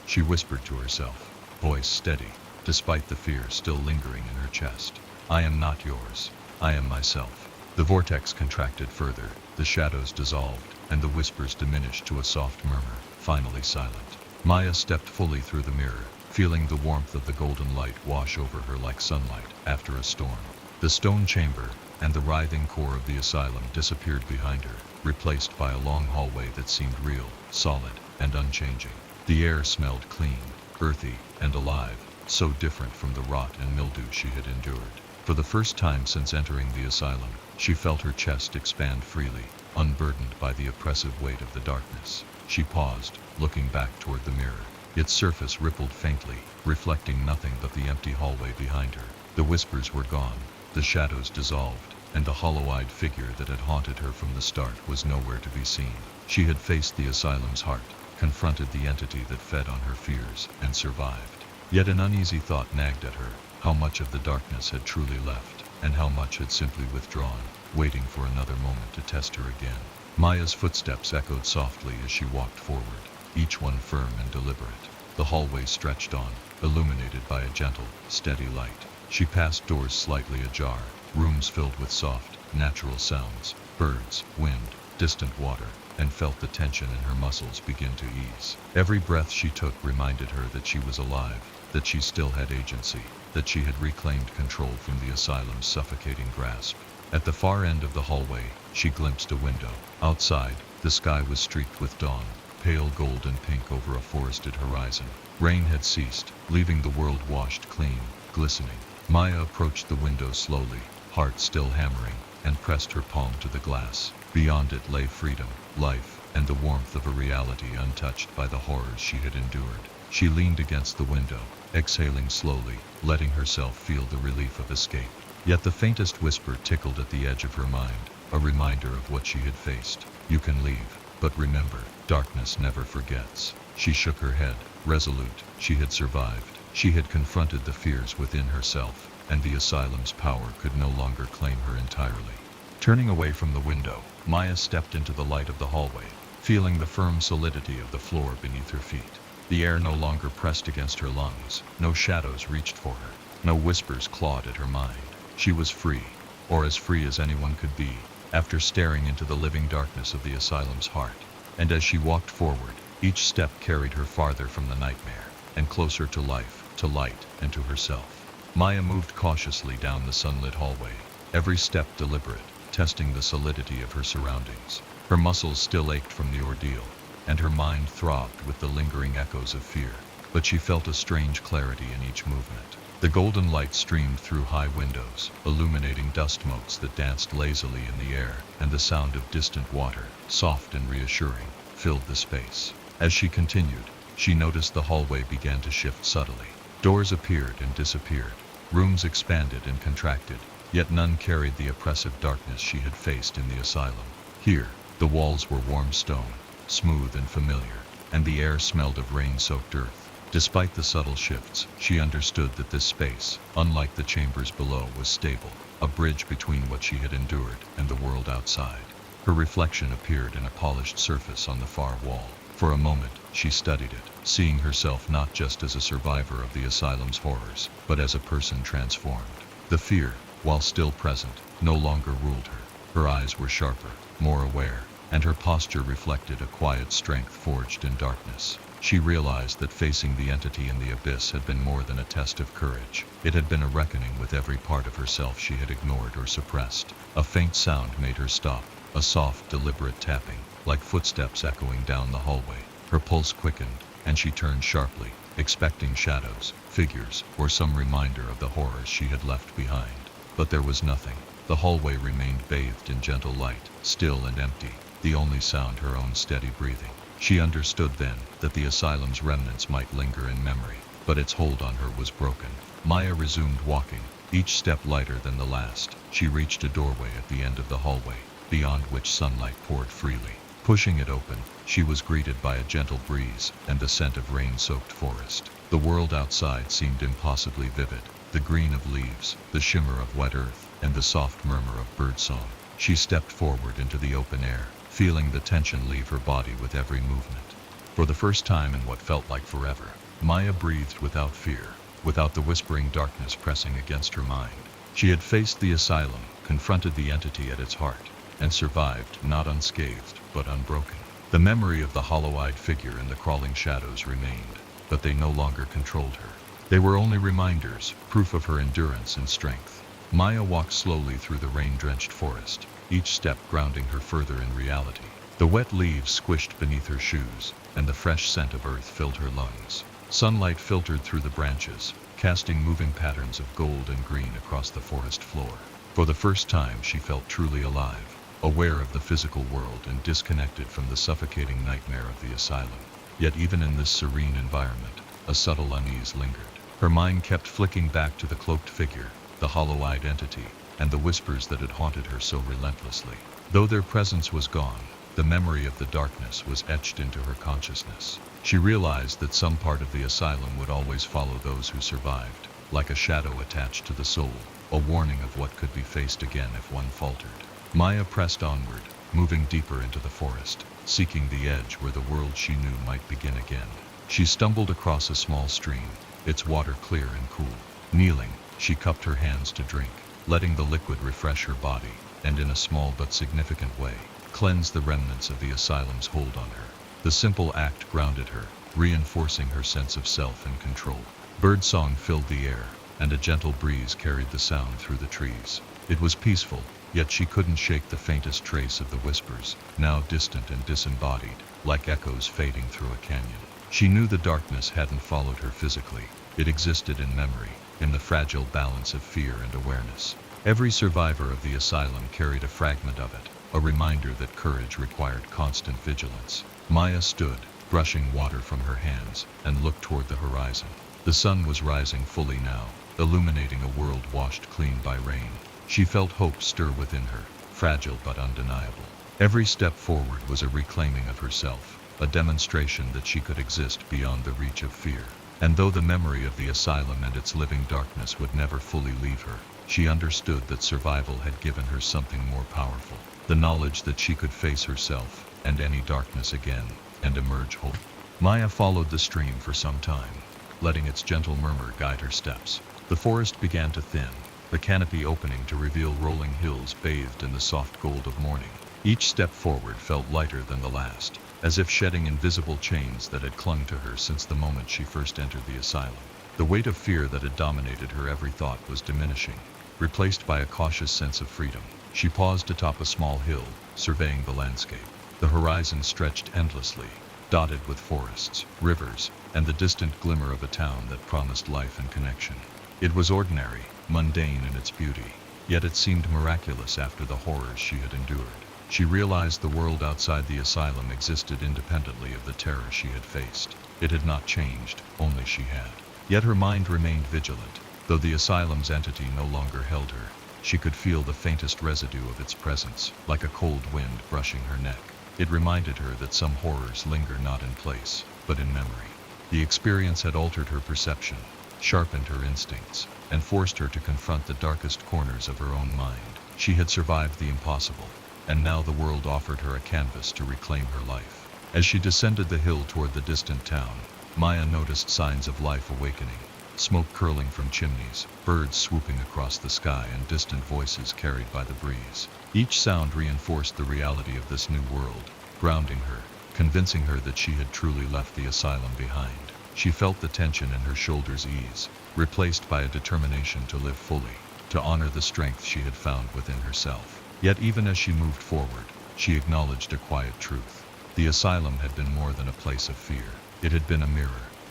She whispered to herself, voice steady, despite the fear still lingering in her chest. I am not yours. I am myself. The vortex contracted further, the shadows dissolved, and the whispers diminished to a soft murmur, finally silent. Maya stepped fully through the mirror, feeling the warmth of the golden light wash over her like sunlight after a storm. The stone chamber and the writhing core of the asylum disappeared behind her, replaced by a long hallway that seemed real, solid, and unchanging. The air smelled clean, earthy, and alive, so different from the rot and mildew she had endured. For the first time since entering the asylum, she felt her chest expand freely, unburdened by the oppressive weight of the darkness. She paused, looking back toward the mirror. Its surface rippled faintly, reflecting nothing but the empty hallway behind her. The whispers were gone, the shadows dissolved, and the hollow-eyed figure that had haunted her from the start was nowhere to be seen. She had faced the asylum's heart, confronted the entity that fed on her fears, and survived. Yet an uneasy thought nagged at her. How much of the darkness had truly left, and how much had simply withdrawn, waiting for another moment to test her again. Maya's footsteps echoed softly as she walked forward, each one firm and deliberate. The hallway stretched on, illuminated by a gentle, steady light. She passed doors slightly ajar, rooms filled with soft, natural sounds, birds, wind, distant water, and felt the tension in her muscles begin to ease. Every breath she took reminded her that she was alive, that she still had agency, that she had reclaimed control from the asylum's suffocating grasp. At the far end of the hallway, she glimpsed a window. Outside, the sky was streaked with dawn, pale gold and pink over a forested horizon. Rain had ceased, leaving the world washed clean, glistening. Maya approached the window slowly, heart still hammering, and pressed her palm to the glass. Beyond it lay freedom, life, and the warmth of a reality untouched by the horrors she had endured. She leaned against the window, exhaling slowly, letting herself feel the relief of escape. Yet the faintest whisper tickled at the edge of her mind, a reminder of what she had faced. You can leave, but remember, darkness never forgets. She shook her head, resolute. She had survived. She had confronted the fears within herself, and the asylum's power could no longer claim her entirely. Turning away from the window, Maya stepped into the light of the hallway, feeling the firm solidity of the floor beneath her feet. The air no longer pressed against her lungs, no shadows reached for her, no whispers clawed at her mind. She was free, or as free as anyone could be, after staring into the living darkness of the asylum's heart. And as she walked forward, each step carried her farther from the nightmare, and closer to life, to light, and to herself. Maya moved cautiously down the sunlit hallway, every step deliberate, testing the solidity of her surroundings. Her muscles still ached from the ordeal, and her mind throbbed with the lingering echoes of fear. But she felt a strange clarity in each movement. The golden light streamed through high windows, illuminating dust motes that danced lazily in the air, and the sound of distant water, soft and reassuring, filled the space. As she continued, she noticed the hallway began to shift subtly. Doors appeared and disappeared, rooms expanded and contracted, yet none carried the oppressive darkness she had faced in the asylum. Here, the walls were warm stone, smooth and familiar, and the air smelled of rain-soaked earth. Despite the subtle shifts, she understood that this space, unlike the chambers below, was stable, a bridge between what she had endured and the world outside. Her reflection appeared in a polished surface on the far wall. For a moment, she studied it, seeing herself not just as a survivor of the asylum's horrors, but as a person transformed. The fear, while still present, no longer ruled her. Her eyes were sharper, more aware, and her posture reflected a quiet strength forged in darkness. She realized that facing the entity in the abyss had been more than a test of courage. It had been a reckoning with every part of herself she had ignored or suppressed. A faint sound made her stop, a soft, deliberate tapping, like footsteps echoing down the hallway. Her pulse quickened, and she turned sharply, expecting shadows, figures, or some reminder of the horrors she had left behind. But there was nothing. The hallway remained bathed in gentle light, still and empty, the only sound her own steady breathing. She understood then that the asylum's remnants might linger in memory, but its hold on her was broken. Maya resumed walking, each step lighter than the last. She reached a doorway at the end of the hallway, beyond which sunlight poured freely. Pushing it open, she was greeted by a gentle breeze and the scent of rain-soaked forest. The world outside seemed impossibly vivid, the green of leaves, the shimmer of wet earth, and the soft murmur of birdsong. She stepped forward into the open air, feeling the tension leave her body with every movement. For the first time in what felt like forever, Maya breathed without fear, without the whispering darkness pressing against her mind. She had faced the asylum, confronted the entity at its heart, and survived, not unscathed, but unbroken. The memory of the hollow-eyed figure and the crawling shadows remained, but they no longer controlled her. They were only reminders, proof of her endurance and strength. Maya walked slowly through the rain-drenched forest, each step grounding her further in reality. The wet leaves squished beneath her shoes, and the fresh scent of earth filled her lungs. Sunlight filtered through the branches, casting moving patterns of gold and green across the forest floor. For the first time she felt truly alive, aware of the physical world and disconnected from the suffocating nightmare of the asylum. Yet even in this serene environment, a subtle unease lingered. Her mind kept flicking back to the cloaked figure, the hollow-eyed entity, and the whispers that had haunted her so relentlessly. Though their presence was gone, The memory of the darkness was etched into her consciousness. She realized that some part of the asylum would always follow those who survived, like a shadow attached to the soul, a warning of what could be faced again if one faltered. Maya pressed onward, moving deeper into the forest, seeking the edge where the world she knew might begin again. She stumbled across a small stream, its water clear and cool. Kneeling, she cupped her hands to drink, letting the liquid refresh her body, and in a small but significant way, cleanse the remnants of the asylum's hold on her. The simple act grounded her, reinforcing her sense of self and control. Birdsong filled the air, and a gentle breeze carried the sound through the trees. It was peaceful, yet she couldn't shake the faintest trace of the whispers, now distant and disembodied, like echoes fading through a canyon. She knew the darkness hadn't followed her physically. It existed in memory, in the fragile balance of fear and awareness. Every survivor of the asylum carried a fragment of it, a reminder that courage required constant vigilance. Maya stood, brushing water from her hands, and looked toward the horizon. The sun was rising fully now, illuminating a world washed clean by rain. She felt hope stir within her, fragile but undeniable. Every step forward was a reclaiming of herself, a demonstration that she could exist beyond the reach of fear. And though the memory of the asylum and its living darkness would never fully leave her, she understood that survival had given her something more powerful, the knowledge that she could face herself and any darkness again, and emerge whole. Maya followed the stream for some time, letting its gentle murmur guide her steps. The forest began to thin, the canopy opening to reveal rolling hills bathed in the soft gold of morning. Each step forward felt lighter than the last, as if shedding invisible chains that had clung to her since the moment she first entered the asylum. The weight of fear that had dominated her every thought was diminishing, replaced by a cautious sense of freedom. She paused atop a small hill, surveying the landscape. The horizon stretched endlessly, dotted with forests, rivers, and the distant glimmer of a town that promised life and connection. It was ordinary, mundane in its beauty, yet it seemed miraculous after the horrors she had endured. She realized the world outside the asylum existed independently of the terror she had faced. It had not changed, only she had. Yet her mind remained vigilant. Though the asylum's entity no longer held her, she could feel the faintest residue of its presence, like a cold wind brushing her neck. It reminded her that some horrors linger not in place, but in memory. The experience had altered her perception, sharpened her instincts, and forced her to confront the darkest corners of her own mind. She had survived the impossible, and now the world offered her a canvas to reclaim her life. As she descended the hill toward the distant town, Maya noticed signs of life awakening. Smoke curling from chimneys, birds swooping across the sky, and distant voices carried by the breeze. Each sound reinforced the reality of this new world, grounding her, convincing her that she had truly left the asylum behind. She felt the tension in her shoulders ease, replaced by a determination to live fully, to honor the strength she had found within herself. Yet even as she moved forward, she acknowledged a quiet truth. The asylum had been more than a place of fear. It had been a mirror,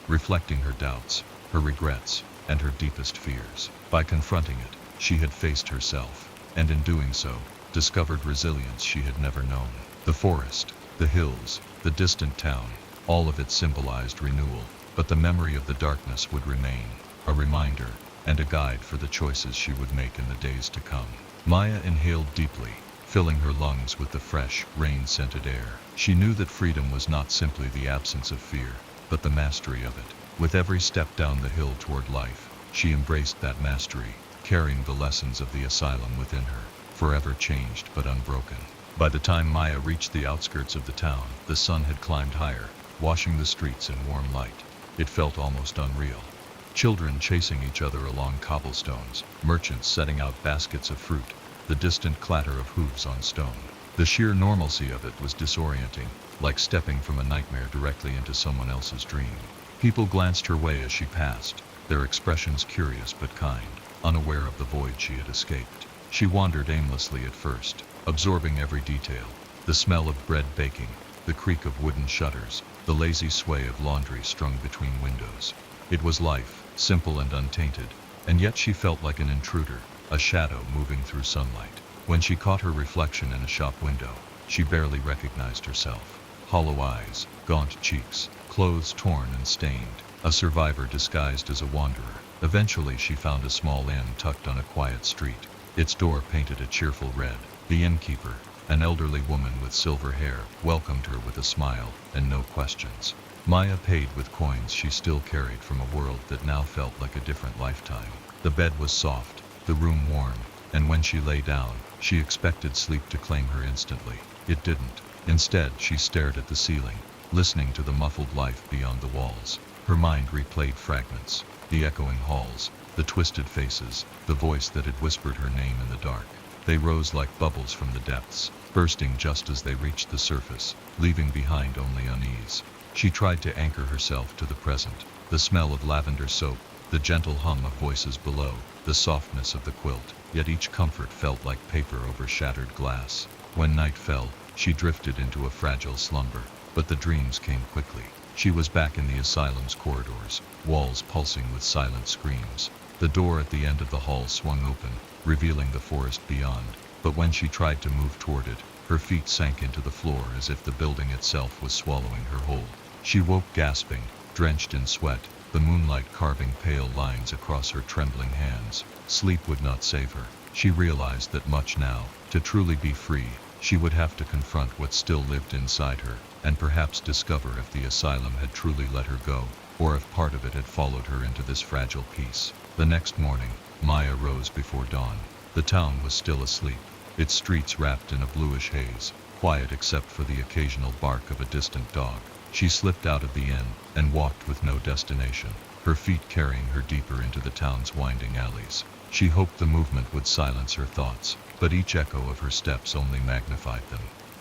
reflecting her doubts, her regrets, and her deepest fears. By confronting it, she had faced herself, and in doing so, discovered resilience she had never known. The forest, the hills, the distant town, all of it symbolized renewal, but the memory of the darkness would remain, a reminder, and a guide for the choices she would make in the days to come. Maya inhaled deeply, filling her lungs with the fresh, rain-scented air. She knew that freedom was not simply the absence of fear, but the mastery of it. With every step down the hill toward life, she embraced that mastery, carrying the lessons of the asylum within her, forever changed but unbroken. By the time Maya reached the outskirts of the town, the sun had climbed higher, washing the streets in warm light. It felt almost unreal. Children chasing each other along cobblestones, merchants setting out baskets of fruit, the distant clatter of hooves on stone. The sheer normalcy of it was disorienting, like stepping from a nightmare directly into someone else's dream. People glanced her way as she passed, their expressions curious but kind, unaware of the void she had escaped. She wandered aimlessly at first, absorbing every detail: the smell of bread baking, the creak of wooden shutters, the lazy sway of laundry strung between windows. It was life, simple and untainted, and yet she felt like an intruder, a shadow moving through sunlight. When she caught her reflection in a shop window, she barely recognized herself. Hollow eyes, gaunt cheeks, clothes torn and stained, a survivor disguised as a wanderer. Eventually she found a small inn tucked on a quiet street, its door painted a cheerful red. The innkeeper, An elderly woman with silver hair welcomed her with a smile and no questions. Maya paid with coins she still carried from a world that now felt like a different lifetime. The bed was soft, the room warm, and when she lay down, she expected sleep to claim her instantly. It didn't. Instead, she stared at the ceiling, listening to the muffled life beyond the walls. Her mind replayed fragments, the echoing halls, the twisted faces, the voice that had whispered her name in the dark. They rose like bubbles from the depths, bursting just as they reached the surface, leaving behind only unease. She tried to anchor herself to the present, the smell of lavender soap, the gentle hum of voices below, the softness of the quilt, yet each comfort felt like paper over shattered glass. When night fell, she drifted into a fragile slumber, but the dreams came quickly. She was back in the asylum's corridors, walls pulsing with silent screams. The door at the end of the hall swung open, revealing the forest beyond, but when she tried to move toward it, her feet sank into the floor as if the building itself was swallowing her whole. She woke gasping, drenched in sweat, the moonlight carving pale lines across her trembling hands. Sleep would not save her. She realized that much now, to truly be free, she would have to confront what still lived inside her, and perhaps discover if the asylum had truly let her go, or if part of it had followed her into this fragile peace. The next morning, Maya rose before dawn. The town was still asleep, its streets wrapped in a bluish haze, quiet except for the occasional bark of a distant dog. She slipped out of the inn and walked with no destination, her feet carrying her deeper into the town's winding alleys. She hoped the movement would silence her thoughts, but each echo of her steps only magnified them.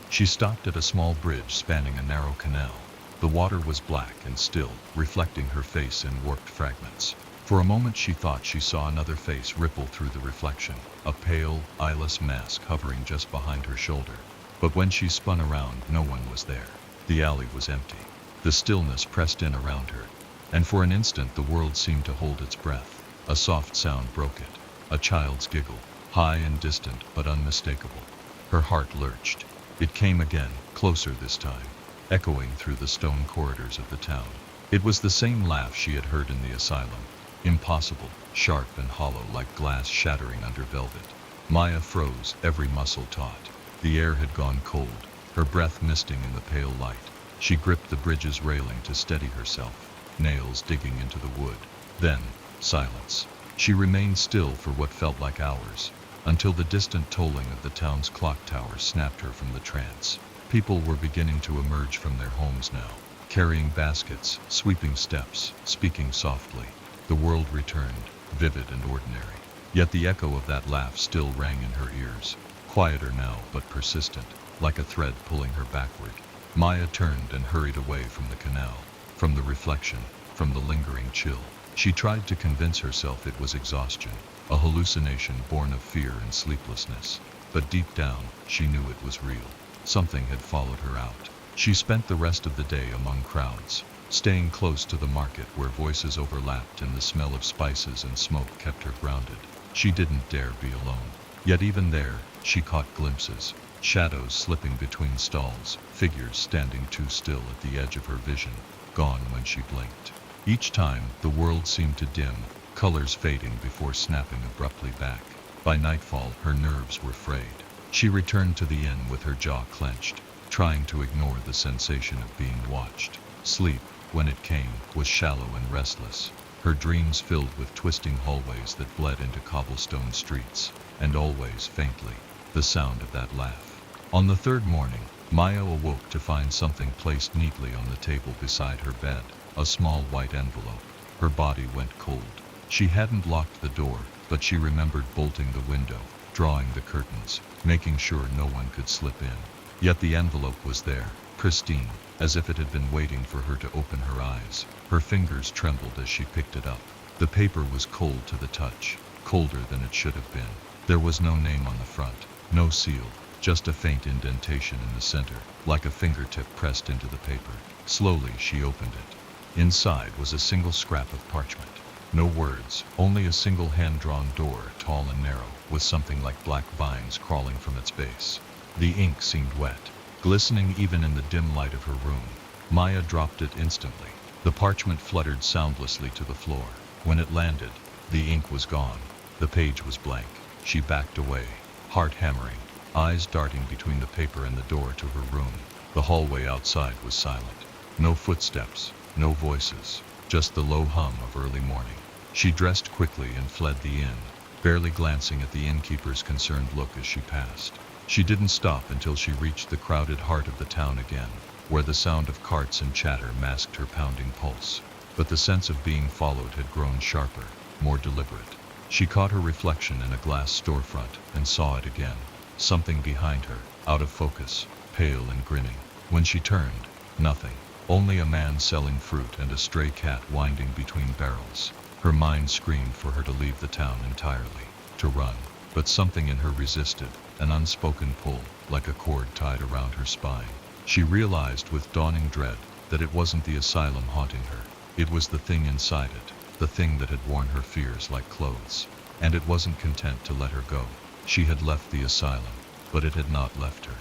She stopped at a small bridge spanning a narrow canal. The water was black and still, reflecting her face in warped fragments. For a moment she thought she saw another face ripple through the reflection, a pale, eyeless mask hovering just behind her shoulder. But when she spun around, no one was there. The alley was empty. The stillness pressed in around her, and for an instant the world seemed to hold its breath. A soft sound broke it, a child's giggle, high and distant but unmistakable. Her heart lurched. It came again, closer this time, echoing through the stone corridors of the town. It was the same laugh she had heard in the asylum, impossible, sharp and hollow like glass shattering under velvet. Maya froze, every muscle taut. The air had gone cold, her breath misting in the pale light. She gripped the bridge's railing to steady herself, nails digging into the wood. Then, silence. She remained still for what felt like hours, until the distant tolling of the town's clock tower snapped her from the trance. People were beginning to emerge from their homes now, carrying baskets, sweeping steps, speaking softly. The world returned, vivid and ordinary. Yet the echo of that laugh still rang in her ears, quieter now but persistent, like a thread pulling her backward. Maya turned and hurried away from the canal, from the reflection, from the lingering chill. She tried to convince herself it was exhaustion, a hallucination born of fear and sleeplessness. But deep down, she knew it was real. Something had followed her out. She spent the rest of the day among crowds, staying close to the market where voices overlapped and the smell of spices and smoke kept her grounded. She didn't dare be alone. Yet even there, she caught glimpses, shadows slipping between stalls, figures standing too still at the edge of her vision, gone when she blinked. Each time, the world seemed to dim, colors fading before snapping abruptly back. By nightfall, her nerves were frayed. She returned to the inn with her jaw clenched, trying to ignore the sensation of being watched. Sleep, when it came, was shallow and restless, her dreams filled with twisting hallways that bled into cobblestone streets, and always, faintly, the sound of that laugh. On the third morning, Maya awoke to find something placed neatly on the table beside her bed, a small white envelope. Her body went cold. She hadn't locked the door, but she remembered bolting the window, drawing the curtains, making sure no one could slip in. Yet the envelope was there, pristine, as if it had been waiting for her to open her eyes. Her fingers trembled as she picked it up. The paper was cold to the touch, colder than it should have been. There was no name on the front, no seal, just a faint indentation in the center, like a fingertip pressed into the paper. Slowly she opened it. Inside was a single scrap of parchment. No words, only a single hand-drawn door, tall and narrow, with something like black vines crawling from its base. The ink seemed wet, glistening even in the dim light of her room. Maya dropped it instantly. The parchment fluttered soundlessly to the floor. When it landed, the ink was gone. The page was blank. She backed away, heart hammering. eyes darting between the paper and the door to her room. The hallway outside was silent. No footsteps, no voices, just the low hum of early morning. She dressed quickly and fled the inn, barely glancing at the innkeeper's concerned look as she passed. She didn't stop until she reached the crowded heart of the town again, where the sound of carts and chatter masked her pounding pulse. But the sense of being followed had grown sharper, more deliberate. She caught her reflection in a glass storefront and saw it again. Something behind her, out of focus, pale and grinning. When she turned, nothing. Only a man selling fruit and a stray cat winding between barrels. Her mind screamed for her to leave the town entirely, to run. But something in her resisted, an unspoken pull, like a cord tied around her spine. She realized with dawning dread that it wasn't the asylum haunting her. It was the thing inside it, the thing that had worn her fears like clothes. And it wasn't content to let her go. She had left the asylum, but it had not left her.